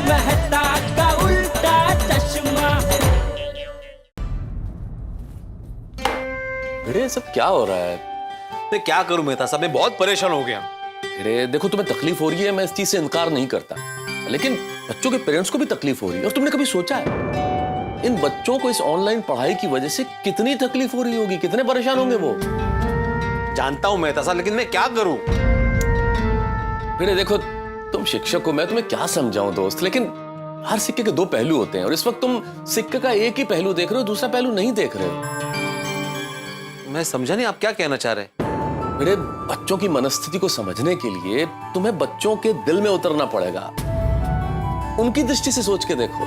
मेहता का उल्टा चश्मा। भिड़े सब क्या हो रहा है? मैं क्या करूं मेहता साहब, मैं बहुत परेशान हो गया। भिड़े देखो, तुम्हें तकलीफ हो रही है, मैं इस चीज से इनकार नहीं करता, लेकिन बच्चों के पेरेंट्स को भी तकलीफ हो रही है। और तुमने कभी सोचा है इन बच्चों को इस ऑनलाइन पढ़ाई की वजह से कितनी तकलीफ हो रही होगी, कितने परेशान होंगे वो? जानता हूं मेहता साहब, लेकिन मैं क्या करूं? भिड़े देखो, तुम शिक्षक हो, मैं तुम्हें क्या समझाऊं दोस्त, लेकिन हर सिक्के के दो पहलू होते हैं और इस वक्त तुम सिक्के का एक ही पहलू देख रहे हो, दूसरा पहलू नहीं देख रहे हो। मैं समझा नहीं आप क्या कहना चाह रहे हैं। मेरे बच्चों की मनस्थिति को समझने के लिए तुम्हें बच्चों के दिल में उतरना पड़ेगा, उनकी दृष्टि से सोच के देखो।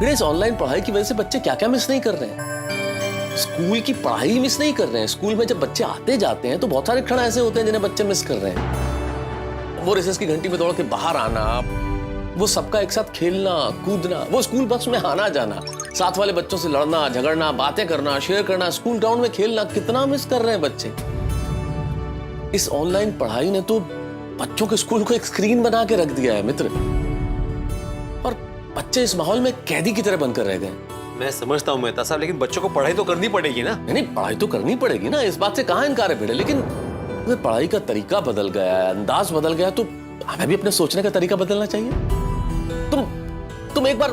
मेरे इस ऑनलाइन पढ़ाई की वजह से बच्चे क्या क्या मिस नहीं कर रहे हैं। स्कूल की पढ़ाई मिस नहीं कर रहे हैं। स्कूल में जब बच्चे आते जाते हैं तो बहुत सारे क्षण ऐसे होते हैं जिन्हें बच्चे मिस कर रहे हैं। वो रिसेस की घंटी में दौड़ के बाहर आना, वो सबका एक साथ खेलना कूदना, वो स्कूल बस में आना जाना, साथ वाले बच्चों से लड़ना झगड़ना, बातें करना, शेयर करना, स्कूल ग्राउंड में खेलना, कितना मिस कर रहे हैं बच्चे। इस ऑनलाइन पढ़ाई ने तो बच्चों के स्कूल को एक स्क्रीन बना के रख दिया है मित्र, और बच्चे इस माहौल में कैदी की तरह बनकर रह गए। मैं समझता हूं मेहता साहब, लेकिन बच्चों को पढ़ाई तो करनी पड़ेगी ना। नहीं, पढ़ाई तो करनी पड़ेगी ना, इस बात से कहां इनकार है भिड़े, लेकिन पढ़ाई का तरीका बदल गया है, अंदाज बदल गया, तो हमें भी अपने सोचने का तरीका बदलना चाहिए। तुम एक बार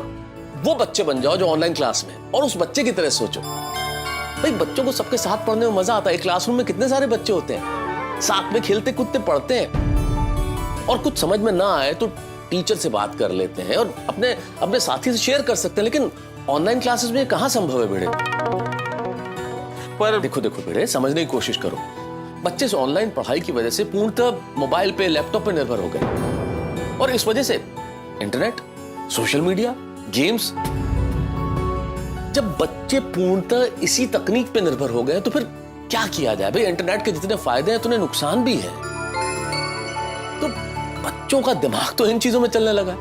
वो बच्चे बन जाओ जो ऑनलाइन क्लास में, और उस बच्चे की तरह सोचो। भाई बच्चों को सबके साथ पढ़ने में मजा आता है। क्लासरूम में कितने सारे बच्चे होते हैं, साथ में खेलते कूदते पढ़ते हैं, और कुछ समझ में ना आए तो टीचर से बात कर लेते हैं और अपने साथी से शेयर कर सकते हैं। लेकिन ऑनलाइन क्लासेस में कहां संभव है भिड़े? पर देखो भिड़े, समझने की कोशिश करो। बच्चे इस ऑनलाइन पढ़ाई की वजह से पूर्णतः मोबाइल पे, लैपटॉप पे निर्भर हो गए, और इस वजह से इंटरनेट, सोशल मीडिया, गेम्स। जब बच्चे पूर्णतः इसी तकनीक पे निर्भर हो गए तो फिर क्या किया जाए? भाई इंटरनेट के जितने फायदे हैं उतने नुकसान भी है। तो बच्चों का दिमाग तो इन चीजों में चलने लगा।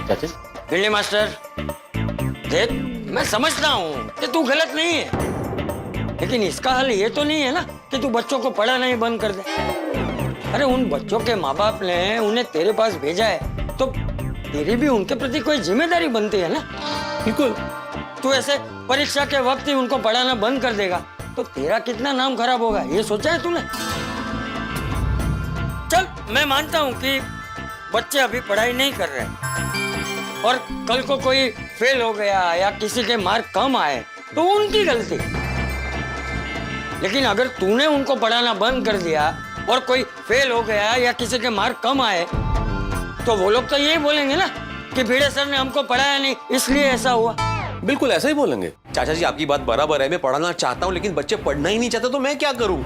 चाचा भिंडी मास्टर, देख मैं समझता हूँ कि तू गलत नहीं है, लेकिन इसका हल ये तो नहीं है ना कि तू बच्चों को पढ़ाना ही बंद कर दे। अरे उन बच्चों के माँ बाप ने उन्हें तेरे पास भेजा है, तो तेरी भी उनके प्रति कोई जिम्मेदारी बनती है ना। बिल्कुल। तू ऐसे परीक्षा के वक्त ही उनको पढ़ाना बंद कर देगा तो तेरा कितना नाम खराब होगा, ये सोचा है तूने? चल मैं मानता हूँ कि बच्चे अभी पढ़ाई नहीं कर रहे, और कल को कोई फेल हो गया या किसी के मार्क कम आए तो उनकी गलती। लेकिन अगर तूने उनको पढ़ाना बंद कर दिया और कोई फेल हो गया या किसी के मार्क कम आए तो वो लोग तो यही बोलेंगे ना कि भिड़े सर ने हमको पढ़ाया नहीं इसलिए ऐसा हुआ। बिल्कुल ऐसा ही बोलेंगे। चाचा जी आपकी बात बराबर है, मैं पढ़ाना चाहता हूं, लेकिन बच्चे पढ़ना ही नहीं चाहते, तो मैं क्या करूं?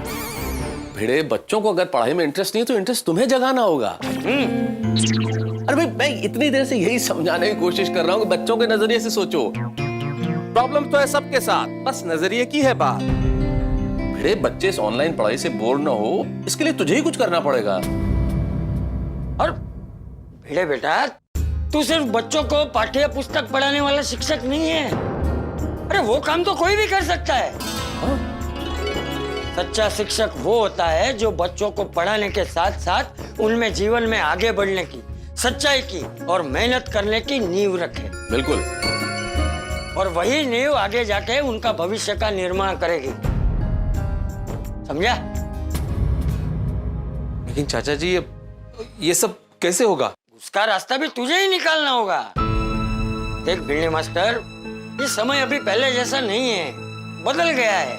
भिड़े बच्चों को अगर पढ़ाई में इंटरेस्ट नहीं है तो इंटरेस्ट तुम्हें जगाना होगा। अरे भाई मैं इतनी देर से यही समझाने की कोशिश कर रहा हूँ कि बच्चों के नजरिए से सोचो। प्रॉब्लम तो है सबके साथ, बस नजरिए की है बात। भिड़े बच्चे इस ऑनलाइन पढ़ाई से बोर ना हो, इसके लिए तुझे ही कुछ करना पड़ेगा। और भिड़े बेटा, तू सिर्फ बच्चों को पाठ्य पुस्तक पढ़ाने वाला शिक्षक नहीं है। अरे वो काम तो कोई भी कर सकता है। सच्चा शिक्षक वो होता है जो बच्चों को पढ़ाने के साथ साथ उनमें जीवन में आगे बढ़ने की, सच्चाई की और मेहनत करने की नींव रखे। बिल्कुल। और वही नींव आगे जाके उनका भविष्य का निर्माण करेगी, समझा? लेकिन चाचा जी ये सब कैसे होगा? उसका रास्ता भी तुझे ही निकालना होगा। देख भिंडी मास्टर, ये समय अभी पहले जैसा नहीं है, बदल गया है,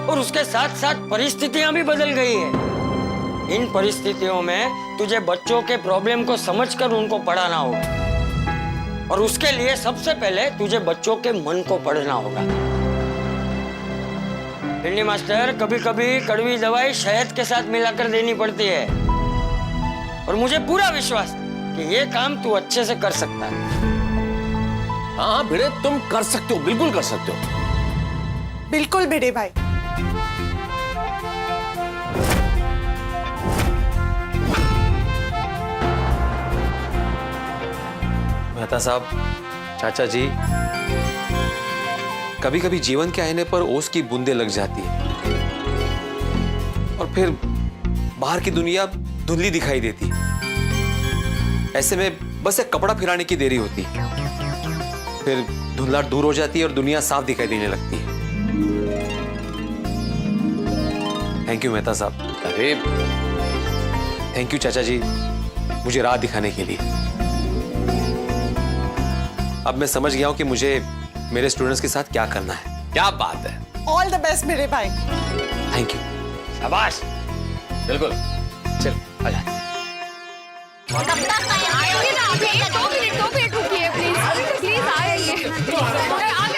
और उसके साथ साथ परिस्थितियां भी बदल गई है। इन परिस्थितियों में तुझे बच्चों के प्रॉब्लम को समझकर उनको पढ़ाना होगा, और उसके लिए सबसे पहले तुझे बच्चों के मन को पढ़ना होगा। भिंडी मास्टर, कभी कभी कड़वी दवाई शहद के साथ मिलाकर देनी पड़ती है, और मुझे पूरा विश्वास है कि ये काम तू अच्छे से कर सकता है। हाँ भिड़े, तुम कर सकते हो, बिल्कुल कर सकते हो। बिल्कुल भिड़े भाई। मेहता साहब, चाचा जी, कभी कभी जीवन के आईने पर ओस की बूंदें लग जाती है और फिर बाहर की दुनिया धुंधली दिखाई देती है। ऐसे में बस एक कपड़ा फिराने की देरी होती है, फिर धुंधलाहट दूर हो जाती है और दुनिया साफ दिखाई देने लगती है। थैंक यू मेहता साहब। अरे थैंक यू चाचा जी, मुझे राह दिखाने के लिए। अब मैं समझ गया हूं कि मुझे मेरे स्टूडेंट्स के साथ क्या करना है। क्या बात है, ऑल द बेस्ट मेरे भाई। Thank you. शाबाश। बिल्कुल। चल आजा। आएंगे ना अभी 2 मिनट रुकिए प्लीज आएंगे।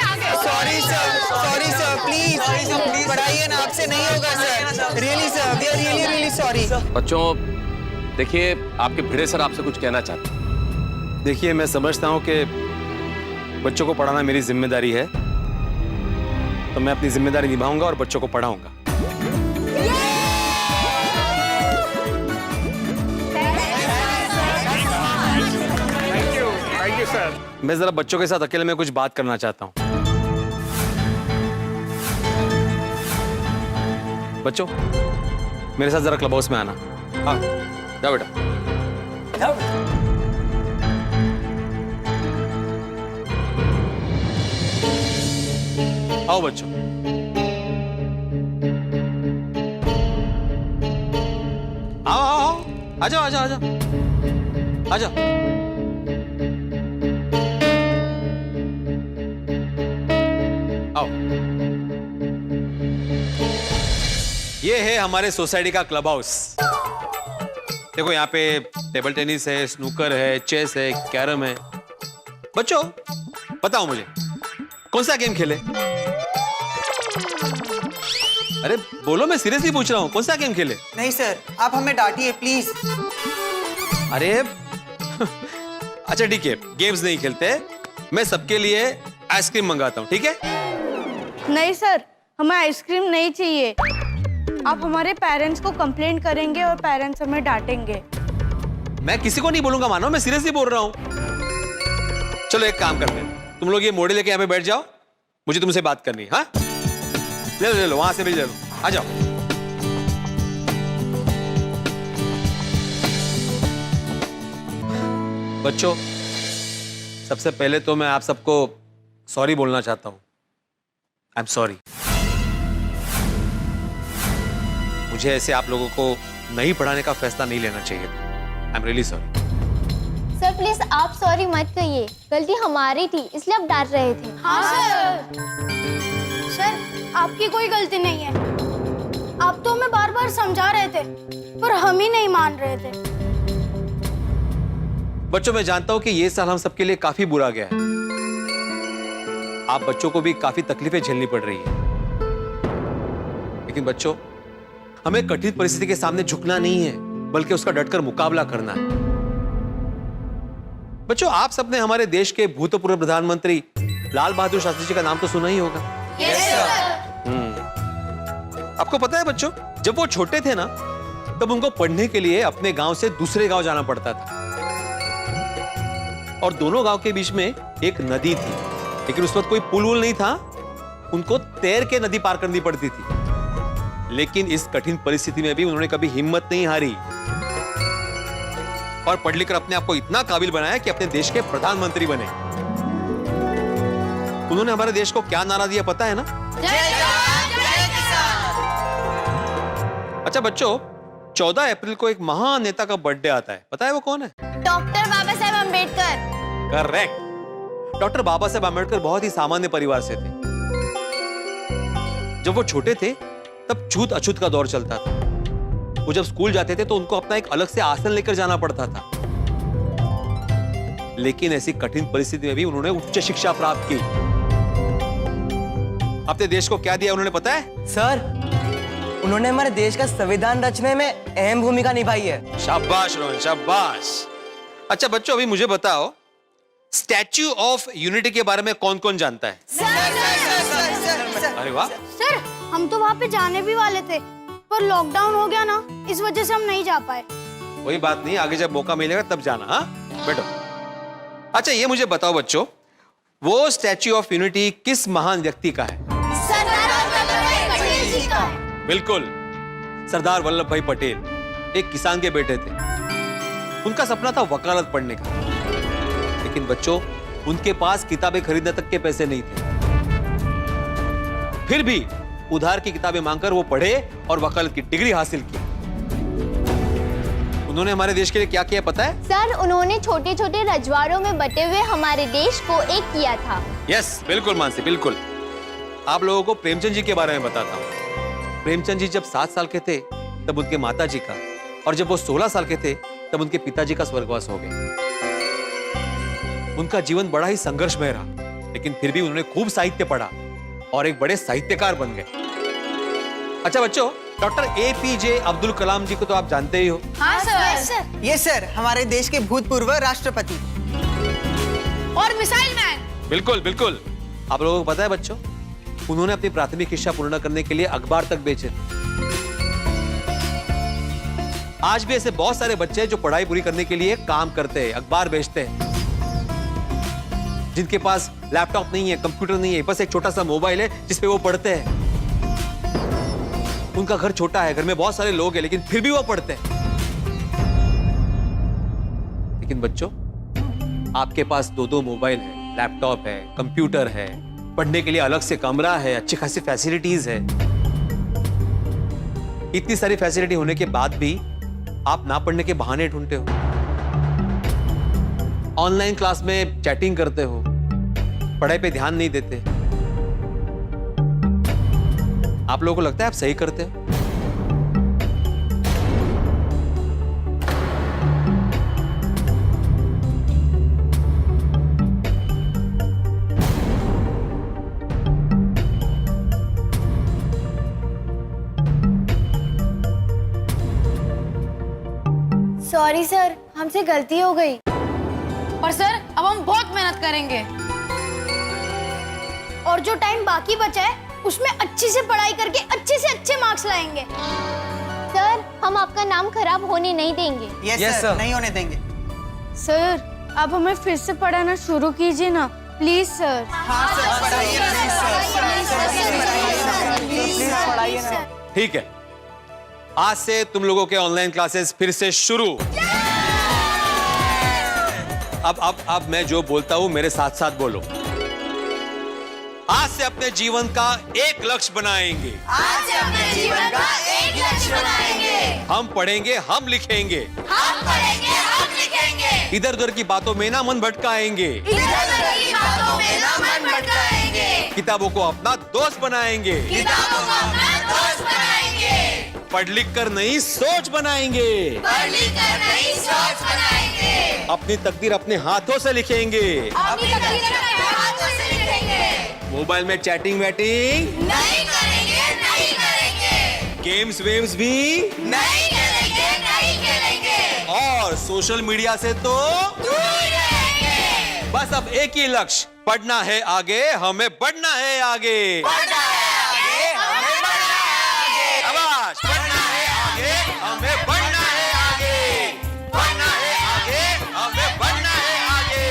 आगे सॉरी सर प्लीज बढ़ाइए ना, आपसे नहीं होगा sir. Really sir, we are really sorry. बच्चों देखिए, आपके भिड़े सर आपसे कुछ कहना चाहते हैं। देखिए, मैं समझता हूं कि बच्चों को पढ़ाना मेरी जिम्मेदारी है, तो मैं अपनी जिम्मेदारी निभाऊंगा और बच्चों को पढ़ाऊंगा। Thank you sir. मैं जरा बच्चों के साथ अकेले में कुछ बात करना चाहता हूं। बच्चों, मेरे साथ जरा क्लब हाउस में आना। हाँ, जाओ बेटा। आओ बच्चों। आओ, आ जाओ, आ जाओ, आ जाओ, आ जाओ। आओ। ये है हमारे सोसाइटी का क्लब हाउस। देखो, यहाँ पे टेबल टेनिस है, स्नूकर है, चेस है, कैरम है। बच्चों बताओ मुझे, कौन सा गेम खेले? अरे बोलो, मैं सीरियसली पूछ रहा हूँ, कौन सा गेम खेले? नहीं सर, आप हमें डांटिए प्लीज। अरे अच्छा ठीक है, गेम्स नहीं खेलते, मैं सबके लिए आइसक्रीम मंगाता हूँ, ठीक है? नहीं सर, हमें आइसक्रीम नहीं चाहिए। आप हमारे पेरेंट्स को कंप्लेंट करेंगे और पेरेंट्स हमें डांटेंगे। मैं किसी को नहीं बोलूंगा, मानो, मैं सीरियसली बोल रहा हूँ। चलो एक काम करते हैं, तुम लोग ये मोड़े लेके यहाँ पे बैठ जाओ, मुझे तुमसे बात करनी है। हाँ, ले लो, वहां से भी ले लो, आ जाओ। बच्चों, सबसे पहले तो मैं आप सबको सॉरी बोलना चाहता हूं। I am sorry. मुझे ऐसे आप लोगों को नहीं पढ़ाने का फैसला नहीं लेना चाहिए था। I am really sorry. Sir please आप सॉरी मत कहिए, गलती हमारी थी इसलिए आप डांट रहे थे। हाँ सर, आपकी कोई गलती नहीं है। आप तो हमें बार बार समझा रहे थे पर हम ही नहीं मान रहे थे। बच्चों, मैं जानता हूं कि ये साल हम सबके लिए काफी बुरा गया है। आप बच्चों को भी काफी तकलीफें झेलनी पड़ रही है, लेकिन बच्चों, हमें कठिन परिस्थिति के सामने झुकना नहीं है, बल्कि उसका डटकर मुकाबला करना है। बच्चों, आप सबने हमारे देश के भूतपूर्व प्रधानमंत्री लाल बहादुर शास्त्री जी का नाम तो सुना ही होगा। आपको पता है बच्चों, जब वो छोटे थे ना, तब उनको पढ़ने के लिए अपने गांव से दूसरे गांव जाना पड़ता था, और दोनों गांव के बीच में एक नदी थी, लेकिन उस वक्त कोई पुल वुल नहीं था, उनको तैर के नदी पार करनी पड़ती थी। लेकिन इस कठिन परिस्थिति में भी उन्होंने कभी हिम्मत नहीं हारी और पढ़ लिखकर अपने आप को इतना काबिल बनाया कि अपने देश के प्रधानमंत्री बने। उन्होंने हमारे देश को क्या नारा दिया पता है ना? अच्छा बच्चों, 14 अप्रैल को एक महान नेता का बर्थडे आता है, पता है वो कौन है? Doctor Baba Saheb Ambedkar. Correct. Doctor Baba Saheb Ambedkar बहुत ही सामान्य परिवार से थे। जब वो छोटे थे तब छूत अछूत का दौर चलता था। वो जब स्कूल जाते थे तो उनको अपना एक अलग से आसन लेकर जाना पड़ता था, लेकिन ऐसी कठिन परिस्थिति में भी उन्होंने उच्च शिक्षा प्राप्त की। अपने देश को क्या दिया उन्होंने पता है? सर, उन्होंने हमारे देश का संविधान रचने में अहम भूमिका निभाई है। शाबाश रोहन, शाबाश। अच्छा बच्चों, अभी मुझे बताओ, स्टैच्यू ऑफ यूनिटी के बारे में कौन कौन जानता है? अरे वाह। सर, हम तो वहाँ पे जाने भी वाले थे पर लॉकडाउन हो गया ना, इस वजह से हम नहीं जा पाए। कोई बात नहीं, आगे जब मौका मिलेगा तब जाना। हाँ बैठो। अच्छा ये मुझे बताओ बच्चों, वो स्टैच्यू ऑफ यूनिटी किस महान व्यक्ति का है? सरदार वल्लभ भाई पटेल जी का। बिल्कुल, सरदार वल्लभ भाई पटेल एक किसान के बेटे थे। उनका सपना था वकालत पढ़ने का, लेकिन बच्चों उनके पास किताबें खरीदने तक के पैसे नहीं थे। फिर भी उधार की किताबें मांगकर वो पढ़े और वकालत की डिग्री हासिल की। उन्होंने हमारे देश के लिए क्या किया पता है? सर, उन्होंने छोटे छोटे रजवाड़ों में बटे हुए हमारे देश को एक किया था। यस, बिल्कुल मानसी, बिल्कुल। आप लोगों को प्रेमचंद जी के बारे में बताता हूँ। प्रेमचंद जी जब 7 साल के थे तब उनके माता जी का, और जब वो 16 साल के थे तब उनके पिताजी का स्वर्गवास हो गया। उनका जीवन बड़ा ही संघर्षमय रहा, लेकिन फिर भी उन्होंने खूब साहित्य पढ़ा और एक बड़े साहित्यकार बन गए। अच्छा बच्चों, डॉक्टर APJ अब्दुल कलाम जी को तो आप जानते ही हो। हाँ सर। ये सर हमारे देश के भूतपूर्व राष्ट्रपति और मिसाइल मैन। बिल्कुल बिल्कुल। आप लोगों को पता है बच्चों, उन्होंने अपनी प्राथमिक शिक्षा पूर्ण करने के लिए अखबार तक बेचे। आज भी ऐसे बहुत सारे बच्चे हैं जो पढ़ाई पूरी करने के लिए काम करते हैं, अखबार बेचते हैं, जिनके पास लैपटॉप नहीं है, कंप्यूटर नहीं है, बस एक छोटा सा मोबाइल है जिसपे वो पढ़ते हैं। उनका घर छोटा है, घर में बहुत सारे लोग हैं, लेकिन फिर भी वो पढ़ते हैं। लेकिन बच्चों, आपके पास 2-2 मोबाइल है, लैपटॉप है, कंप्यूटर है, पढ़ने के लिए अलग से कमरा है, अच्छी खासी फैसिलिटीज है। इतनी सारी फैसिलिटी होने के बाद भी आप ना पढ़ने के बहाने ढूंढते हो, ऑनलाइन क्लास में चैटिंग करते हो, पढ़ाई पे ध्यान नहीं देते। आप लोगों को लगता है आप सही करते हो? सॉरी सर, हमसे गलती हो गई। पर सर अब हम बहुत मेहनत करेंगे और जो टाइम बाकी बचा है उसमें अच्छे से पढ़ाई करके अच्छे से अच्छे मार्क्स लाएंगे। सर, हम आपका नाम खराब होने नहीं देंगे। यस सर, नहीं होने देंगे। सर, आप हमें फिर से पढ़ाना शुरू कीजिए ना, प्लीज सर। हाँ सर, पढ़ाइए प्लीज ना। ठीक है, आज से तुम लोगों के ऑनलाइन क्लासेस फिर से शुरू। अब मैं जो बोलता हूं मेरे साथ साथ बोलो। आज से अपने जीवन का एक लक्ष्य बनाएंगे। आज से अपने जीवन का एक लक्ष्य बनाएंगे। हम पढ़ेंगे, हम लिखेंगे। हम पढ़ेंगे, हम लिखेंगे। इधर उधर की बातों में ना मन भटकाएंगे। इधर-उधर की बातों में ना मन भटकाएंगे। किताबों को अपना दोस्त बनाएंगे। किताबों को अपना दोस्त बनाएंगे। पढ़ लिख कर नई सोच बनाएंगे। पढ़ लिख कर नई सोच बनाएंगे। अपनी तकदीर अपने हाथों से लिखेंगे। अपनी तकदीर अपने हाथों से लिखेंगे। मोबाइल में चैटिंग वैटिंग नहीं करेंगे, नहीं करेंगे। गेम्स वेम्स भी नहीं खेलेंगे, नहीं खेलेंगे। और सोशल मीडिया से तो दूर रहेंगे। बस अब एक ही लक्ष्य, पढ़ना है आगे, हमें बढ़ना है आगे। पढ़ना है आगे, हमें बढ़ना है आगे। शाबाश, पढ़ना है आगे, हमें बढ़ना है आगे। पढ़ना है आगे, हमें बढ़ना है आगे।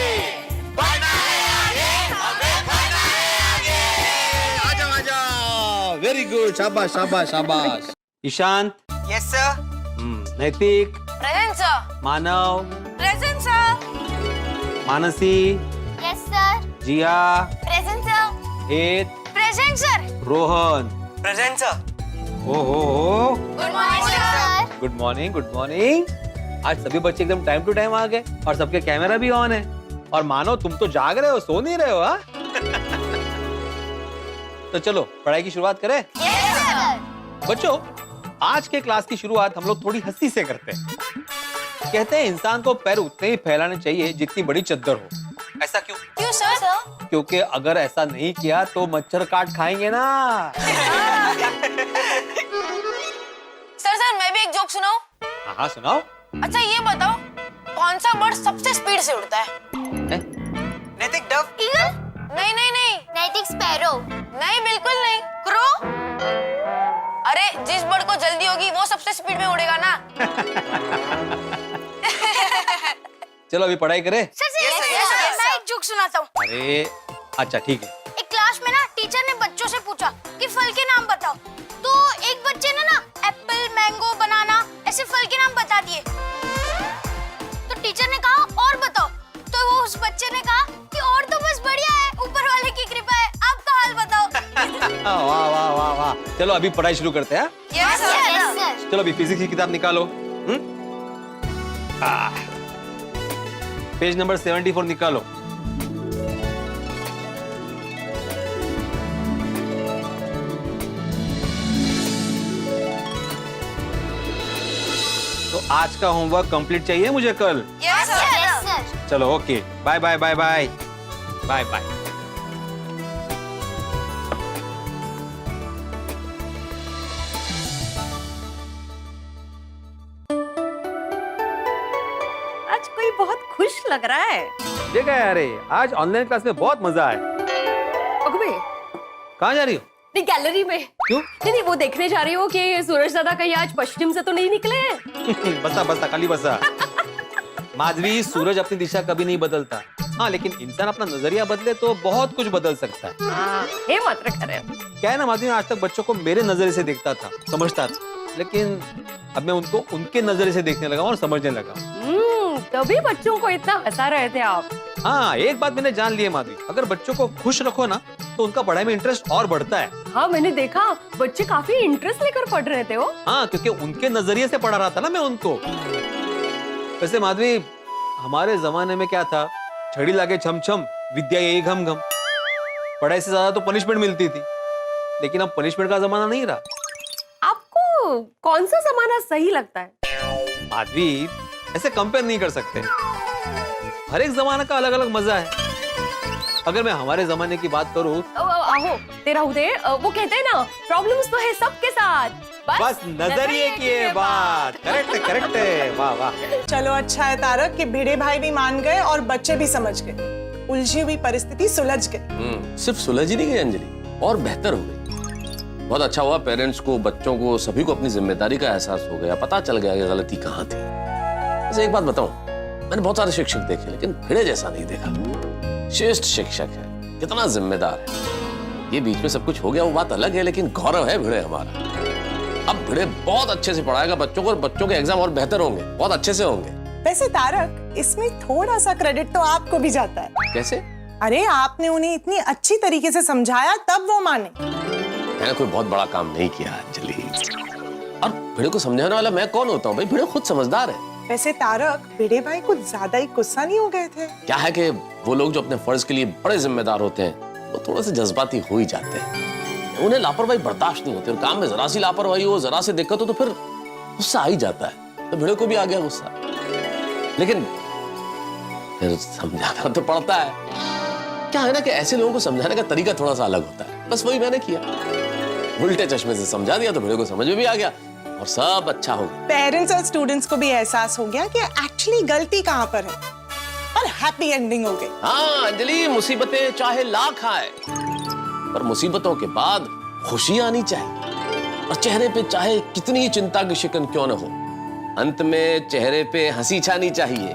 बढ़ना है आगे, हमें बढ़ना है आगे। आजा आजा, वेरी गुड, शाबाश शाबाश शाबाश। Ishant, yes sir. Naitik, present sir. Manav, present sir. Mansi, yes sir. Jiya, present sir. Het, present sir. Rohan. Present sir. हो good morning sir. Good morning, good morning. आज सभी बच्चे एकदम टाइम टू टाइम आ गए और सबके कैमरा भी ऑन है। और मानो तुम तो जाग रहे हो, सो नहीं रहे हो। हाँ तो चलो पढ़ाई की शुरुआत करें। Yes sir. बच्चों, आज के क्लास की शुरुआत हम लोग थोड़ी हंसी से करते हैं। कहते हैं इंसान को पैर उतने ही फैलाने चाहिए जितनी बड़ी चद्दर हो। ऐसा क्यों? क्यों सर? क्योंकि अगर ऐसा नहीं किया तो मच्छर काट खाएंगे ना। सर मैं भी एक जोक सुनाऊं? हाँ सुनाओ। अच्छा ये बताओ, कौन सा बर्ड सबसे स्पीड से उड़ता है? नैतिक डव। ईगल? नहीं नहीं नहीं। नैतिक स्पैरो? नहीं बिल्कुल नहीं। क्रो? अरे जिस बर्ड को जल्दी होगी वो सबसे स्पीड में उड़ेगा ना। चलो अभी पढ़ाई करें। मैं एक जोक सुनाता हूँ। अरे अच्छा ठीक है। एक क्लास में ना टीचर ने बच्चों से पूछा कि फल के नाम बताओ। तो एक बच्चे ने ना एप्पल, मैंगो, बनाना ऐसे फल के नाम बता दिए। वाह वाह वाह वाह। चलो अभी पढ़ाई शुरू करते हैं। Yes sir. चलो अभी फिजिक्स की किताब निकालो। पेज नंबर 74 निकालो। तो आज का होमवर्क कंप्लीट चाहिए मुझे कल। Yes sir. चलो okay, bye bye bye bye bye bye. आज कोई बहुत खुश लग रहा है। देखा है, अरे आज ऑनलाइन क्लास में बहुत मजा आया। अगबे, कहाँ जा रही हो? नहीं गैलरी में। क्यों? नहीं वो देखने जा रही हो कि सूरज दादा कहीं आज पश्चिम से तो नहीं निकले हैं। बसा बसा खाली बसा। माधवी, सूरज अपनी दिशा कभी नहीं बदलता। हाँ, लेकिन इंसान अपना नजरिया बदले तो बहुत कुछ बदल सकता है। हे मत करे। क्या है ना माधवी, आज तक बच्चों को मेरे नजरिए से देखता था, समझता था, लेकिन अब मैं उनको उनके नजरिए से देखने लगा और समझने लगा। तभी बच्चों को इतना हंसा रहे थे आप। हाँ, एक बात मैंने जान ली है माधवी, अगर बच्चों को खुश रखो ना तो उनका पढ़ाई में इंटरेस्ट और बढ़ता है। हाँ मैंने देखा, बच्चे काफी इंटरेस्ट लेकर पढ़ रहे थे। हाँ, क्योंकि उनके नजरिए से पढ़ा रहा था ना मैं उनको। वैसे माधवी, हमारे जमाने में क्या था, छड़ी लागे छम छम, विद्या यही घम घम। पढ़ाई से ज्यादा तो पनिशमेंट मिलती थी, लेकिन अब पनिशमेंट का जमाना नहीं रहा। आपको कौन सा जमाना सही लगता है? माधवी, ऐसे कंपेयर नहीं कर सकते, हर एक जमाना का अलग अलग मजा है। अगर मैं हमारे जमाने की बात करूं, आहो तेरा उदय, वो कहते हैं ना, प्रॉब्लम्स तो है सबके साथ, बस नजरिए की ये बात। करेक्ट करेक्ट है, वाह वाह। चलो अच्छा है तारक कि भिड़े भाई भी मान गए और बच्चे भी समझ गए। उलझी हुई परिस्थिति सुलझ गई। सिर्फ सुलझ ही नहीं गई अंजलि, और बेहतर हो गई। बहुत अच्छा हुआ, पेरेंट्स को, बच्चों को, सभी को अपनी जिम्मेदारी का एहसास हो गया, पता चल गया कि गलती कहाँ थी। वैसे एक बात बताऊं, मैंने बहुत सारे शिक्षक देखे, लेकिन भिड़े जैसा नहीं देखा। श्रेष्ठ शिक्षक है, कितना जिम्मेदार है। ये बीच में सब कुछ हो गया वो बात अलग है, लेकिन गौरव है भिड़े हमारा। अब भिड़े बहुत अच्छे से पढ़ाएगा बच्चों को, और बच्चों के एग्जाम और बेहतर होंगे, बहुत अच्छे से होंगे। वैसे तारक, इसमें थोड़ा सा क्रेडिट तो आपको भी जाता है। कैसे? अरे आपने उन्हें इतनी अच्छी तरीके से समझाया, तब वो माने। मैंने कोई बहुत बड़ा काम नहीं किया अंजलि, और भिड़े को समझाने वाला मैं कौन होता हूँ भाई? भिड़े खुद समझदार है। वैसे तारक, भिड़े भाई कुछ ज्यादा ही गुस्सा नहीं हो गए थे? क्या है कि वो लोग जो अपने फर्ज के लिए बड़े जिम्मेदार होते हैं, वो थोड़े से जज्बाती हो ही जाते हैं। उन्हें लापरवाही बर्दाश्त नहीं होती, और काम में जरा सी लापरवाही हो, जरा सी दिक्कत हो तो फिर गुस्सा आ ही जाता है। तो भिड़े को भी आ गया गुस्सा, लेकिन फिर समझाना तो पड़ता है। क्या है ना कि ऐसे लोगों को समझाने का तरीका थोड़ा सा अलग होता है, बस वही मैंने किया। उल्टे चश्मे से समझा दिया तो भिड़े को समझ में भी आ गया, और सब अच्छा हो गया। पेरेंट्स और स्टूडेंट्स को भी एहसास हो गया कि एक्चुअली गलती कहाँ पर है, और हैप्पी एंडिंग हो गई। हाँ अंजलि, मुसीबतें चाहे लाख आए, पर मुसीबतों के बाद खुशी आनी चाहिए। और चेहरे पे चाहे कितनी ही चिंता की शिकन क्यों न हो, अंत में चेहरे पे हंसी छानी चाहिए।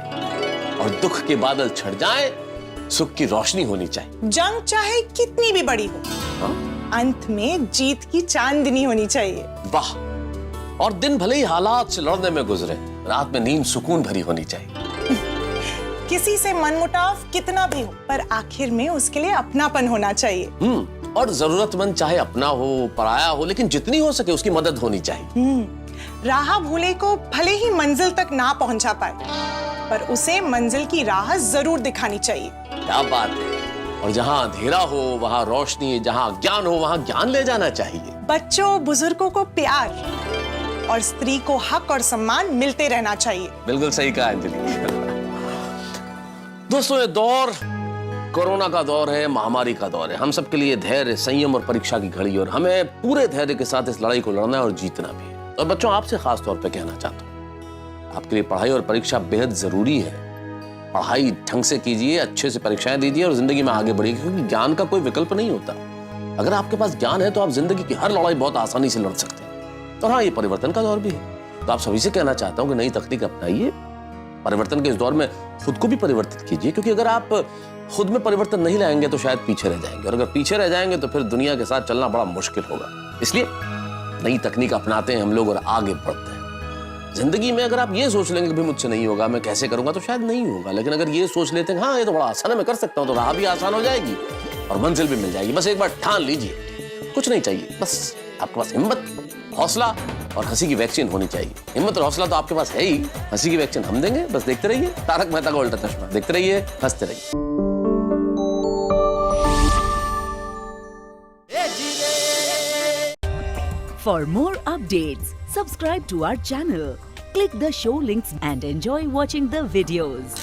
और दुख के बादल छट जाएं, सुख की रोशनी होनी चाहिए। जंग चाहे कितनी भी बड़ी हो, अंत में जीत की चांदनी होनी चाहिए। वाह। और दिन भले ही हालात से लड़ने में गुजरे, रात में नींद सुकून भरी होनी चाहिए। किसी से मनमुटाव कितना भी हो, पर आखिर में उसके लिए अपनापन होना चाहिए। और जरूरतमंद चाहे अपना हो, पराया हो, लेकिन जितनी हो सके उसकी मदद होनी चाहिए। राह भूले को भले ही मंजिल तक ना पहुंचा पाए, पर उसे मंजिल की राह जरूर दिखानी चाहिए। क्या बात है। और जहाँ अंधेरा हो वहाँ रोशनी, जहाँ ज्ञान हो वहाँ ज्ञान ले जाना चाहिए। बच्चों बुजुर्गों को प्यार, और स्त्री को हक और सम्मान मिलते रहना चाहिए। बिल्कुल सही कहा अंजलि। दोस्तों, ये दौर कोरोना का दौर है, महामारी का दौर है। हम सबके लिए धैर्य, संयम और परीक्षा की घड़ी, और हमें पूरे धैर्य के साथ इस लड़ाई को लड़ना है और जीतना भी है। और बच्चों, आपसे खास तौर पे कहना चाहता हूँ, आपके लिए पढ़ाई और परीक्षा बेहद जरूरी है। पढ़ाई ढंग से कीजिए, अच्छे से परीक्षाएं दीजिए और जिंदगी में आगे बढ़िए, क्योंकि ज्ञान का कोई विकल्प नहीं होता। अगर आपके पास ज्ञान है तो आप जिंदगी की हर लड़ाई बहुत आसानी से लड़ सकते हैं। और हाँ, ये परिवर्तन का दौर भी है, तो आप सभी से कहना चाहता हूँ कि नई तकनीक अपनाइए। परिवर्तन के इस दौर में खुद को भी परिवर्तित कीजिए, क्योंकि अगर आप खुद में परिवर्तन नहीं लाएंगे तो शायद पीछे रह जाएंगे, और अगर पीछे रह जाएंगे तो फिर दुनिया के साथ चलना बड़ा मुश्किल होगा। इसलिए नई तकनीक अपनाते हैं हम लोग और आगे बढ़ते हैं। जिंदगी में अगर आप ये सोच लेंगे कि भाई मुझसे नहीं होगा, मैं कैसे करूंगा, तो शायद नहीं होगा। लेकिन अगर ये सोच लेते हैं हाँ ये तो बड़ा आसान है, मैं कर सकता हूँ, तो राह भी आसान हो जाएगी और मंजिल भी मिल जाएगी। बस एक बार ठान लीजिए, कुछ नहीं चाहिए, बस आपके पास हिम्मत, हौसला और हंसी की वैक्सीन होनी चाहिए। हिम्मत और हौसला तो आपके पास है ही, हंसी की वैक्सीन हम देंगे। बस देखते रहिए तारक मेहता का उल्टा चश्मा, देखते रहिए, हंसते रहिए। For more updates, subscribe to our channel, click the show links and enjoy watching the videos.